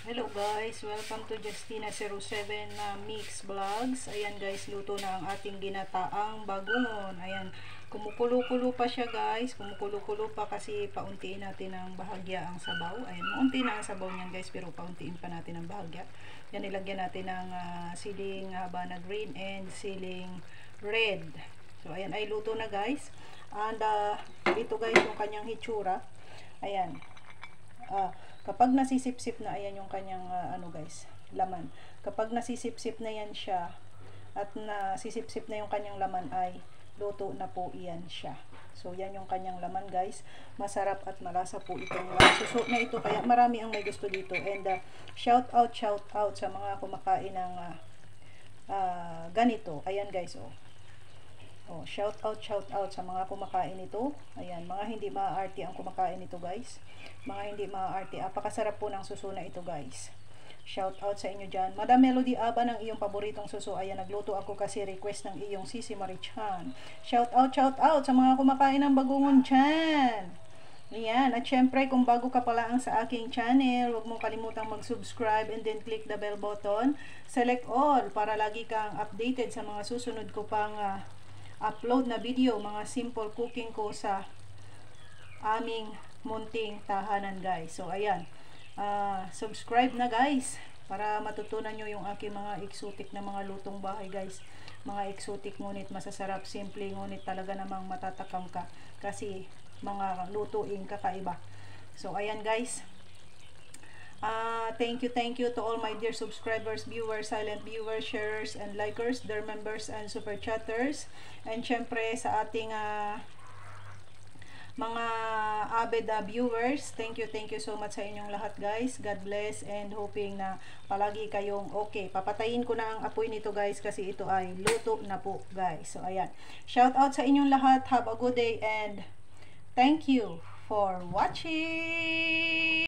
Hello guys, welcome to Justina07 na Mix Vlogs. Ayan guys, luto na ang ating ginataang bagungon. Ayan, kumukulo-kulo pa siya guys. Kumukulo-kulo pa kasi pauntiin natin ang bahagya ang sabaw. Ayan, maunti na ang sabaw niyan guys, pero pauntiin pa natin ang bahagya. Yan, ilagyan natin ng siling Habana green and siling red. So ayan, ay luto na guys. And ito guys yung kanyang hitsura. Ayan. Kapag nasisip-sip na, ayan yung kanyang ano guys, laman. Kapag nasisip-sip na yan siya at nasisip-sip na yung kanyang laman, ay luto na po iyan siya. So yan yung kanyang laman guys. Masarap at malasa po itong suso na ito, kaya marami ang may gusto dito. And shout out sa mga kumakain ng ganito. Ayan guys, shout out sa mga kumakain ito. Ayan, mga hindi maaarte ang kumakain ito guys. Mga hindi maaarte, apakasarap po ng suso na ito guys. Shout out sa inyo dyan. Madam Melody Aba ng iyong paboritong suso. Ayan, nagluto ako kasi request ng iyong Sisi Marichan. Shout out sa mga kumakain ng bagungon dyan. Ayan, at syempre kung bago ka pa lang sa aking channel, huwag mong kalimutang mag-subscribe and then click the bell button. Select all para lagi kang updated sa mga susunod ko pang upload na video, mga simple cooking ko sa aming munting tahanan guys. So ayan, subscribe na guys para matutunan nyo yung aking mga exotic na mga lutong bahay guys. Mga exotic ngunit masasarap, simple ngunit talaga namang matatakam ka kasi mga lutuin kakaiba. So ayan guys, thank you to all my dear subscribers, viewers, silent viewers, sharers, and likers, their members and super chatters, and syempre sa ating mga avid viewers. Thank you so much sa inyong lahat guys. God bless and hoping na palagi kayong okay. Papatayin ko na ang apoy nito guys kasi ito ay luto na po guys. So ayan, shout out sa inyong lahat. Have a good day and thank you for watching.